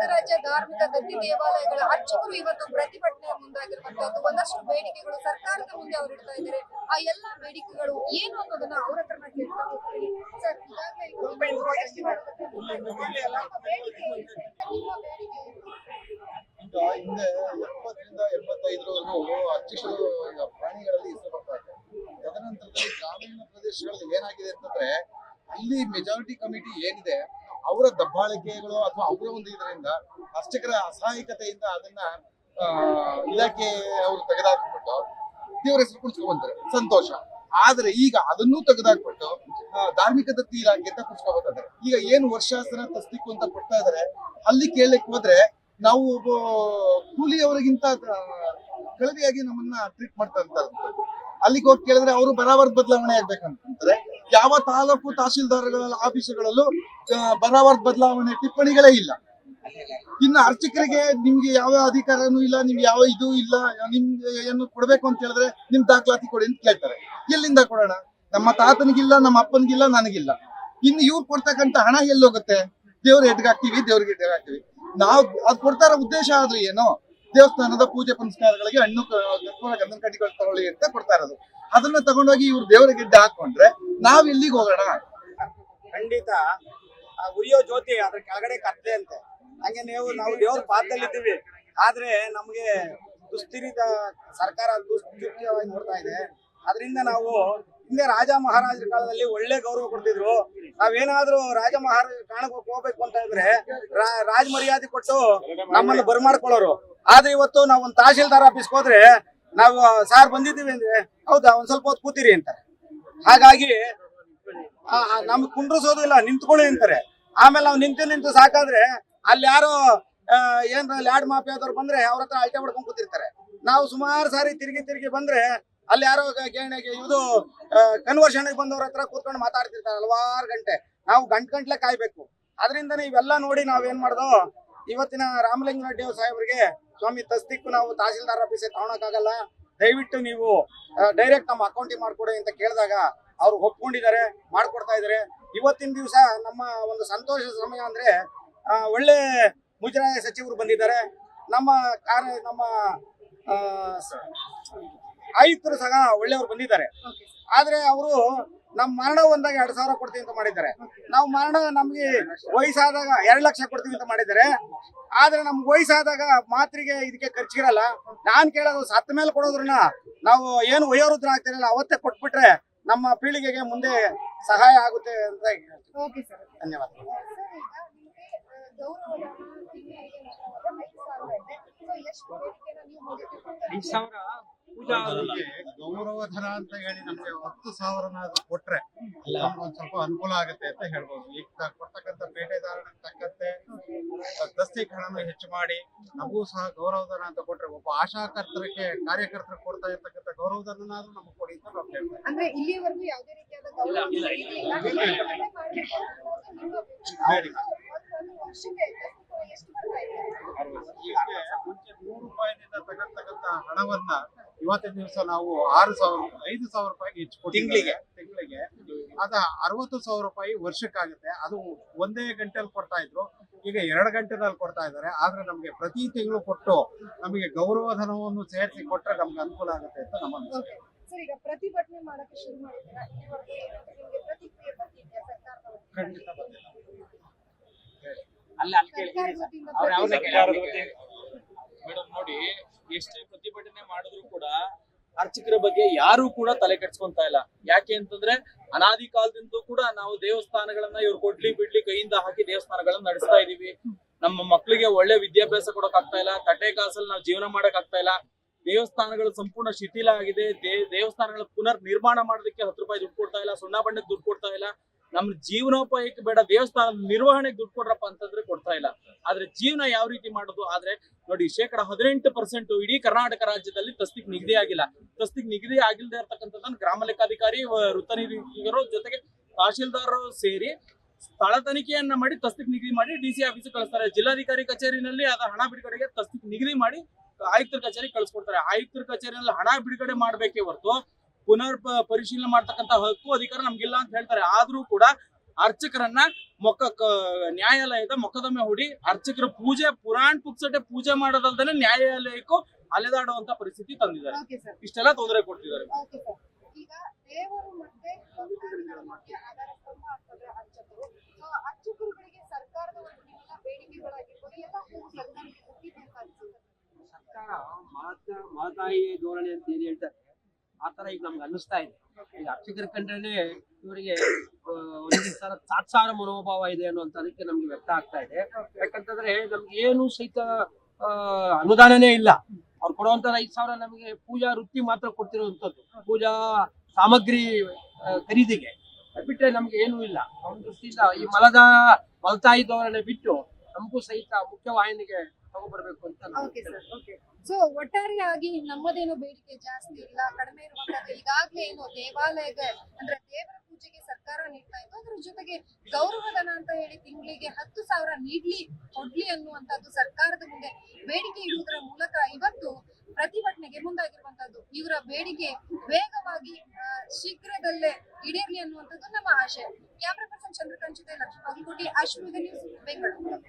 ಕರ್ನಾಟಕ ರಾಜ್ಯ ಧಾರ್ಮಿಕ ದತ್ತಿ ದೇವಾಲಯಗಳ ಅರ್ಚಕರು ಇವತ್ತು ಪ್ರತಿಭಟನೆ ಮುಂದಾಗಿರುವಂತದ್ದು. ಒಂದಷ್ಟು ಬೇಡಿಕೆಗಳು ಸರ್ಕಾರದ ಮುಂದೆ ಅವರು ಇಡ್ತಾ ಇದ್ದಾರೆ. ಆ ಎಲ್ಲಾ ಬೇಡಿಕೆಗಳು ಏನು ಅನ್ನೋದನ್ನ ಅವ್ರ ಹತ್ರನ ಕೇಳ್ತಾ ಹೋಗ್ತೀನಿ. ಸರ್, ಹಿಂದೆ 70ರಿಂದ 75ರವರೆಗೂ ಅರ್ಚಕರು ಪ್ರಾಣಿಗಳಲ್ಲಿ ಹೆಸರು ಬರ್ತಾ ಇತ್ತು. ತದನಂತರದಲ್ಲಿ ಗ್ರಾಮೀಣ ಪ್ರದೇಶಗಳಲ್ಲಿ ಏನಾಗಿದೆ ಅಂತಂದ್ರೆ ಅಲ್ಲಿ ಮೆಜಾರಿಟಿ ಕಮಿಟಿ ಏನಿದೆ ಅವರ ದಬ್ಬಾಳಿಕೆಗಳು ಅಥವಾ ಅವರ ಒಂದು ಇದರಿಂದ ಅರ್ಚಕರ ಅಸಹಾಯಕತೆಯಿಂದ ಅದನ್ನ ಇಲಾಖೆ ಅವರು ತೆಗೆದಾಕ್ಬಿಟ್ಟು ದೇವರ ಹೆಸರು ಕುಡಿಸ್ಕೊಂಡ್ಬಂತಾರೆ, ಸಂತೋಷ. ಆದ್ರೆ ಈಗ ಅದನ್ನೂ ತೆಗೆದಾಕ್ಬಿಟ್ಟು ಧಾರ್ಮಿಕ ದತ್ತಿ ಇಲಾಖೆ ಅಂತ ಕುಡಿಸ್ಕೊಬರ್ತಾರೆ. ಈಗ ಏನು ವರ್ಷಾಸನ ತಸ್ತಿಕ್ಕು ಅಂತ ಕೊಡ್ತಾ ಇದಾರೆ, ಅಲ್ಲಿ ಕೇಳಲಿಕ್ಕೆ ಹೋದ್ರೆ ನಾವು ಒಬ್ಬ ಕೂಲಿಯವರಿಗಿಂತ ಕಳವಿಯಾಗಿ ನಮ್ಮನ್ನ ಟ್ರೀಟ್ ಮಾಡ್ತಾ ಇರ್ತಾರೆ. ಅಲ್ಲಿಗೆ ಹೋಗಿ ಕೇಳಿದ್ರೆ ಅವರು ಬರಾವರ್ದ ಬದಲಾವಣೆ ಆಗ್ಬೇಕಂತಾರೆ. ಯಾವ ತಾಲೂಕು ತಹಶೀಲ್ದಾರ್ಗಳ ಆಫೀಸುಗಳಲ್ಲೂ ಬರಾವರ್ದ ಬದಲಾವಣೆ ಟಿಪ್ಪಣಿಗಳೇ ಇಲ್ಲ. ಇನ್ನು ಅರ್ಚಕರಿಗೆ ನಿಮ್ಗೆ ಯಾವ ಅಧಿಕಾರನೂ ಇಲ್ಲ, ನಿಮ್ಗೆ ಯಾವ ಇದು ಇಲ್ಲ, ನಿಮ್ಗೆ ಏನು ಕೊಡ್ಬೇಕು ಅಂತ ಹೇಳಿದ್ರೆ ನಿಮ್ ದಾಖಲಾತಿ ಕೊಡಿ ಅಂತ ಕೇಳ್ತಾರೆ. ಎಲ್ಲಿಂದ ಕೊಡೋಣ? ನಮ್ಮ ತಾತನಿಗಿಲ್ಲ, ನಮ್ಮ ಅಪ್ಪನಿಗಿಲ್ಲ, ನನಗಿಲ್ಲ. ಇನ್ನು ಇವ್ರು ಕೊಡ್ತಕ್ಕಂಥ ಹಣ ಎಲ್ಲಿ ಹೋಗುತ್ತೆ? ದೇವ್ರ ಎಡ್ಗಾಕ್ತಿವಿ, ದೇವ್ರಿಗೆ ಎಡ್ಗಾಕ್ತಿವಿ. ನಾವು ಅದ್ ಕೊಡ್ತಾರ ಉದ್ದೇಶ ಆದ್ರೂ ಏನೋ ದೇವಸ್ಥಾನದ ಪೂಜೆ ಪುನಸ್ಕಾರಗಳಿಗೆ ಹಣ್ಣು ಗಂಧದ ಕಡ್ಡಿಗಳು ತಗೊಳ್ಳಿ ಅಂತ ಕೊಡ್ತಾ ಇರೋದು. ಅದನ್ನ ತಗೊಂಡೋಗಿ ಇವ್ರು ದೇವರ ಗಿಡ್ಡ ಹಾಕೊಂಡ್ರೆ ನಾವ್ ಎಲ್ಲಿಗೆ ಹೋಗೋಣ? ಖಂಡಿತ ಉರಿಯೋ ಜ್ಯೋತಿ ಅದ್ರ ಕೆಳಗಡೆ ಕತ್ತೆ ಅಂತೆ. ಹಂಗೆ ನಾವು ದೇವ್ರ ಪಾದದಲ್ಲಿದ್ದೀವಿ. ಆದ್ರೆ ನಮ್ಗೆ ದುಸ್ಥಿರಿದ ಸರ್ಕಾರ ದುಸ್ಥಿತಿಯಾಗಿ ನೋಡ್ತಾ ಇದೆ. ಅದರಿಂದ ನಾವು ಹಿಂದೆ ರಾಜ ಮಹಾರಾಜರ ಕಾಲದಲ್ಲಿ ಒಳ್ಳೆ ಗೌರವ ಕೊಡ್ತಿದ್ರು. ನಾವೇನಾದ್ರೂ ರಾಜ ಮಹಾರಾಜ ಕಾಣಕ್ಕೆ ಹೋಗ್ಬೇಕು ಅಂತ ಇದ್ರೆ ರಾಜ ಮರ್ಯಾದೆ ಕೊಟ್ಟು ನಮ್ಮನ್ನು ಬರ್ಮಾಡ್ಕೊಳ್ಳೋರು. ಆದ್ರೆ ಇವತ್ತು ನಾವು ಒಂದು ತಹಶೀಲ್ದಾರ್ ಆಫೀಸ್ಗೆ ಹೋದ್ರೆ ನಾವು ಸಾರ್ ಬಂದಿದ್ದೀವಿ ಅಂದ್ರೆ ಹೌದಾ ಒಂದ್ ಸ್ವಲ್ಪ ಹೊತ್ತು ಕೂತಿರಿ ಅಂತಾರೆ. ಹಾಗಾಗಿ ನಮ್ಗೆ ಕುಂಡ್ರಿಸೋದು ಇಲ್ಲ, ನಿಂತ್ಕೊಳ್ಳಿ ಅಂತಾರೆ. ಆಮೇಲೆ ನಾವು ನಿಂತು ಸಾಕಾದ್ರೆ ಅಲ್ಲಿ ಯಾರೋ ಏನ್ ಲ್ಯಾಡ್ ಮಾಫಿಯಾದವ್ರು ಬಂದ್ರೆ ಅವ್ರ ಹತ್ರ ಅಳತೆ ಹೊಡ್ಕೊಂಡ್ ಕೂತಿರ್ತಾರೆ. ನಾವು ಸುಮಾರು ಸಾರಿ ತಿರುಗಿ ಬಂದ್ರೆ ಅಲ್ಲಿ ಯಾರೋ ಇದು ಕನ್ವರ್ಷನ್ ಬಂದವ್ರ ಹತ್ರ ಕೂತ್ಕೊಂಡು ಮಾತಾಡ್ತಿರ್ತಾರೆ ಹಲವಾರು ಗಂಟೆ. ನಾವು ಗಂಟ್ಲೆ ಕಾಯ್ಬೇಕು. ಅದರಿಂದನೇ ಇವೆಲ್ಲ ನೋಡಿ ನಾವೇನ್ ಮಾಡ್ದೋ, ಇವತ್ತಿನ ರಾಮಲಿಂಗ ರೆಡ್ಡಿ ಸಾಹೇಬ್ರಿಗೆ ಸ್ವಾಮಿ ತಸ್ತಿಕ್ಕು ನಾವು ತಹಶೀಲ್ದಾರ್ ಆಫೀಸಿಗೆ ತಗೊಳಕ್ಕಾಗಲ್ಲ, ದಯವಿಟ್ಟು ನೀವು ಡೈರೆಕ್ಟ್ ನಮ್ಮ ಅಕೌಂಟಿಗೆ ಮಾಡ್ಕೊಡಿ ಅಂತ ಕೇಳಿದಾಗ ಅವ್ರು ಒಪ್ಕೊಂಡಿದ್ದಾರೆ, ಮಾಡ್ಕೊಡ್ತಾ ಇದಾರೆ. ಇವತ್ತಿನ ದಿವಸ ನಮ್ಮ ಒಂದು ಸಂತೋಷ ಸಮಯ ಅಂದ್ರೆ ಒಳ್ಳೆ ಮುಜರಾಯಿ ಸಚಿವರು ಬಂದಿದ್ದಾರೆ. ನಮ್ಮ ಆಯುಕ್ತರು ಸಹ ಒಳ್ಳೆಯವರು ಬಂದಿದ್ದಾರೆ. ಆದ್ರೆ ಅವರು ನಮ್ ಮರಣ ಒಂದಾಗ 2,000 ಕೊಡ್ತೀವಿ ಅಂತ ಮಾಡಿದ್ದಾರೆ. ನಾವು ಮರಣ ನಮ್ಗೆ ವಯಸ್ಸಾದಾಗ 2 ಲಕ್ಷ ಕೊಡ್ತೀವಿ ಅಂತ ಮಾಡಿದ್ದಾರೆ. ಆದ್ರೆ ನಮ್ಗೆ ವಯಸ್ಸಾದಾಗ ಮಾತ್ರಿಗೆ ಇದಕ್ಕೆ ಖರ್ಚಿರಲ್ಲ. ನಾನ್ ಕೇಳೋದು ಸತ್ತ ಮೇಲೆ ಕೊಡೋದ್ರನ್ನ ನಾವು ಏನು ವಯೋವೃದ್ಧರು ಆಗ್ತಿರಲ್ಲ ಅವತ್ತೇ ಕೊಟ್ಬಿಟ್ರೆ ನಮ್ಮ ಪೀಳಿಗೆಗೆ ಮುಂದೆ ಸಹಾಯ ಆಗುತ್ತೆ ಅಂತ ಧನ್ಯವಾದ. ಗೌರವಧನ ಅಂತ ಹೇಳಿ ನಮ್ಗೆ 10,000 ಕೊಟ್ರೆ ಒಂದ್ ಸ್ವಲ್ಪ ಅನುಕೂಲ ಆಗುತ್ತೆ ಅಂತ ಹೇಳ್ಬೋದು. ಈಗ ಕೊಡ್ತಕ್ಕಂಥ ಪೇಟೆದಾರನ ತಕ್ಕಂತೆ ದಸ್ತಿಕ್ ಹಣನ ಹೆಚ್ಚು ಮಾಡಿ ನಮಗೂ ಸಹ ಗೌರವಧನ ಅಂತ ಕೊಟ್ರೆ ಒಬ್ಬ ಆಶಾಕರ್ತರಿಗೆ ಕಾರ್ಯಕರ್ತರಿಗೆ ಕೊಡ್ತಾ ಇರ್ತಕ್ಕಂಥ ಗೌರವಧನಾದ್ರೂ ನಮಗ್ ಕೊಡಿ ಅಂತ ನಾವು ಹೇಳ್ತೇವೆ. ಅಂದ್ರೆ ಇಲ್ಲಿವರೆಗೂ ಯಾವುದೇ ರೀತಿಯಾದ ಗೌರವ ಮುಂಚೆ 100 ರೂಪಾಯಿನಿಂದ ತಗತಕ್ಕಂತ ಹಣವನ್ನ ಇವತ್ತಿನ ದಿವಸ ನಾವು 5,000 ರೂಪಾಯಿಗೆ ಹೆಚ್ಚು ತಿಂಗಳಿಗೆ ಅದ 60,000 ರೂಪಾಯಿ ವರ್ಷಕ್ಕಾಗುತ್ತೆ. ಅದು ಒಂದೇ ಗಂಟೆಯಲ್ಲಿ ಕೊಡ್ತಾ ಇದ್ರು, ಈಗ 2 ಗಂಟೆನಲ್ಲಿ ಕೊಡ್ತಾ ಇದ್ದಾರೆ. ಆದ್ರೆ ನಮ್ಗೆ ಪ್ರತಿ ತಿಂಗಳು ಕೊಟ್ಟು ನಮಗೆ ಗೌರವಧನವನ್ನು ಸೇರಿಸಿ ಕೊಟ್ರೆ ನಮ್ಗೆ ಅನುಕೂಲ ಆಗುತ್ತೆ ಅಂತ ನಮ್ಮ ಅನಿಸಿಕೆ. ಈಗ ಪ್ರತಿಭಟನೆ ಮಾಡಕ್ಕೆ ಶುರು ಮಾಡಿದ್ದೀರಾ, ಪ್ರತಿಕ್ರಿಯೆ ಬಂದಿದೆಯಾ ಸರ್ಕಾರದವರು? ಖಂಡಿತ ಬಂದಿಲ್ಲ. ಮೇಡಮ್ ನೋಡಿ, ಎಷ್ಟೇ ಪ್ರತಿಭಟನೆ ಮಾಡಿದ್ರು ಕೂಡ ಅರ್ಚಕರ ಬಗ್ಗೆ ಯಾರು ಕೂಡ ತಲೆ ಕೆಡ್ಸ್ಕೊಂತಾ ಇಲ್ಲ. ಯಾಕೆ ಅಂತಂದ್ರೆ ಅನಾದಿ ಕಾಲದಿಂದ ಕೂಡ ನಾವು ದೇವಸ್ಥಾನಗಳನ್ನ ಇವ್ರು ಕೊಡ್ಲಿ ಬಿಡ್ಲಿ ಕೈಯಿಂದ ಹಾಕಿ ದೇವಸ್ಥಾನಗಳನ್ನ ನಡೆಸ್ತಾ ಇದೀವಿ. ನಮ್ಮ ಮಕ್ಕಳಿಗೆ ಒಳ್ಳೆ ವಿದ್ಯಾಭ್ಯಾಸ ಕೊಡಕ್ ಆಗ್ತಾ ಇಲ್ಲ, ತಟ್ಟೆ ಕಾಸಲ್ಲಿ ನಾವು ಜೀವನ ಮಾಡಕ್ ಆಗ್ತಾ ಇಲ್ಲ. ದೇವಸ್ಥಾನಗಳು ಸಂಪೂರ್ಣ ಶಿಥಿಲ ಆಗಿದೆ. ದೇವಸ್ಥಾನಗಳ ಪುನರ್ ನಿರ್ಮಾಣ ಮಾಡೋದಕ್ಕೆ 10 ರೂಪಾಯಿ ದುಡ್ಡು ಕೊಡ್ತಾ ಇಲ್ಲ, ಸುಣ್ಣ ಬಣ್ಣಕ್ಕೆ ದುಡ್ಡು ಕೊಡ್ತಾ ಇಲ್ಲ. ನಮ್ ಜೀವನೋಪಾಯಕ್ಕೆ ಬೇಡ, ದೇವಸ್ಥಾನದ ನಿರ್ವಹಣೆಗೆ ದುಡ್ಡು ಕೊಡ್ರಪ್ಪ ಅಂತಂದ್ರೆ ಕೊಡ್ತಾ ಇಲ್ಲ. ಆದ್ರೆ ಜೀವನ ಯಾವ ರೀತಿ ಮಾಡೋದು? ಆದ್ರೆ ನೋಡಿ, 18% ಇಡೀ ಕರ್ನಾಟಕ ರಾಜ್ಯದಲ್ಲಿ ತಸ್ತಿಕ್ ನಿಗದಿ ಆಗಿಲ್ಲ. ತಸ್ತಿಕ್ ನಿಗದಿ ಆಗಿಲ್ಲದೆ ಇರ್ತಕ್ಕಂಥದ್ದನ್ನು ಗ್ರಾಮ ಲೆಕ್ಕಾಧಿಕಾರಿ, ವೃತ್ತ ನಿರೀಕ್ಷಕರು ಜೊತೆಗೆ ತಹಶೀಲ್ದಾರ್ ಸೇರಿ ಸ್ಥಳ ತನಿಖೆಯನ್ನ ಮಾಡಿ ತಸ್ತಿಕ್ ನಿಗದಿ ಮಾಡಿ ಡಿಸಿ ಆಫೀಸ್ ಕಳಿಸ್ತಾರೆ. ಜಿಲ್ಲಾಧಿಕಾರಿ ಕಚೇರಿನಲ್ಲಿ ಅದ ಹಣ ಬಿಡುಗಡೆಗೆ ತಸ್ತಿಕ್ ನಿಗದಿ ಮಾಡಿ ಆಯುಕ್ತರ ಕಚೇರಿ ಕಳಿಸ್ಕೊಡ್ತಾರೆ. ಆಯುಕ್ತರ ಕಚೇರಿಯಲ್ಲಿ ಹಣ ಬಿಡುಗಡೆ ಮಾಡ್ಬೇಕೇ ಹೊರತು ಪುನರ್ ಪರಿಶೀಲನೆ ಮಾಡ್ತಕ್ಕಂಥ ಹಕ್ಕು ಅಧಿಕಾರ ನಮ್ಗಿಲ್ಲ ಅಂತ ಹೇಳ್ತಾರೆ. ಆದ್ರೂ ಕೂಡ ಅರ್ಚಕರನ್ನ ನ್ಯಾಯಾಲಯದ ಮೊಕದ್ದಮೆ ಹೂಡಿ ಅರ್ಚಕರ ಪೂಜೆ ಪುರಾಣ ಪುಕ್ಸಟೆ ಪೂಜೆ ಮಾಡೋದಲ್ದೇನೆ ನ್ಯಾಯಾಲಯಕ್ಕೂ ಅಲೆದಾಡುವಂತ ಪರಿಸ್ಥಿತಿ ತಂದಿದ್ದಾರೆ. ಓಕೆ ಸರ್, ಇಷ್ಟೆಲ್ಲ ತೊಂದರೆ ಕೊಡ್ತಿದ್ದಾರೆ. Okay sir. ಈಗ ದೇವರು ಮತ್ತೆ ಭಕ್ತಾದಿಗಳ ಮಧ್ಯೆ ಆಧಾರ ಸ್ತಂಭ ಆಗ್ತದೆ ಅರ್ಚಕರು. ಸೊ ಅರ್ಚಕರುಗಳಿಗೆ ಸರ್ಕಾರದ ಒಂದು ನಿಮ್ಮೆಲ್ಲ ಬೇಡಿಕೆಗಳಾಗಿರ್ಬೋದು ಎಲ್ಲ ಸರ್ಕಾರಕ್ಕೆ ಮುಟ್ಟಿದೆ ಅಂತ ಅನ್ಸುತ್ತೆ. ಸರ್ಕಾರ ಮಾತಾಯಿ ಧೋರಣೆ ಅಂತ ಏನ್ ಹೇಳ್ತಾರೆ ಆ ತರ ಈಗ ನಮ್ಗೆ ಅನ್ನಿಸ್ತಾ ಇದೆ. ಈಗ ಅರ್ಚಕರ ಕಂಡ್ರೇನೆ ಇವರಿಗೆ ಒಂದೇ ಸಲ ತಾತ್ಸಾರ ಮನೋಭಾವ ಇದೆ ಅನ್ನೋಂಥದಕ್ಕೆ ನಮ್ಗೆ ವ್ಯಕ್ತ ಆಗ್ತಾ ಇದೆ. ಯಾಕಂತಂದ್ರೆ ನಮ್ಗೆ ಏನು ಸಹಿತ ಅನುದಾನನೇ ಇಲ್ಲ. ಅವ್ರು ಕೊಡುವಂತ 5,000 ನಮಗೆ ಪೂಜಾ ವೃತ್ತಿ ಮಾತ್ರ ಕೊಡ್ತಿರುವಂತದ್ದು, ಪೂಜಾ ಸಾಮಗ್ರಿ ಖರೀದಿಗೆ. ಅದ್ ಬಿಟ್ರೆ ನಮ್ಗೆ ಏನೂ ಇಲ್ಲ. ಒಂದು ದೃಷ್ಟಿಯಿಂದ ಈ ಮಲತಾಯಿ ಧೋರಣೆ ಬಿಟ್ಟು ನಮಗೂ ಸಹಿತ ಮುಖ್ಯವಾಹಿನಿಗೆ ತಗೊಂಡ್ಬರ್ಬೇಕು ಅಂತ ಓಕೆ ಸರ್, ಓಕೆ. ಸೊ ಒಟ್ಟಾರೆಯಾಗಿ ನಮ್ಮದೇನು ಬೇಡಿಕೆ ಜಾಸ್ತಿ ಇಲ್ಲ, ಕಡಿಮೆ ಇರುವಂತದ್ದು. ಈಗಾಗಲೇ ಏನು ದೇವಾಲಯದ ಅಂದ್ರೆ ದೇವರ ಪೂಜೆಗೆ ಸರ್ಕಾರ ನೀಡ್ತಾ ಇತ್ತು, ಅದ್ರ ಜೊತೆಗೆ ಗೌರವಧನ ಅಂತ ಹೇಳಿ ತಿಂಗಳಿಗೆ 10,000 ಕೊಡ್ಲಿ ಅನ್ನುವಂಥದ್ದು ಸರ್ಕಾರದ ಮುಂದೆ ಬೇಡಿಕೆ ಇಡುವುದರ ಮೂಲಕ ಇವತ್ತು ಪ್ರತಿಭಟನೆಗೆ ಮುಂದಾಗಿರುವಂತದ್ದು. ಇವರ ಬೇಡಿಕೆ ವೇಗವಾಗಿ ಶೀಘ್ರದಲ್ಲೇ ಈಡೇರಲಿ ಅನ್ನುವಂಥದ್ದು ನಮ್ಮ ಆಶಯ. ಕ್ಯಾಮರಾ ಪರ್ಸನ್ ಚಂದ್ರಕಾಂತ್ ಜೊತೆ ಲಕ್ಷ್ಮೀ ಬಾಗಲಕೋಟೆ, ಅಶ್ವಿನಿ ನ್ಯೂಸ್, ಬೆಂಗಳೂರು.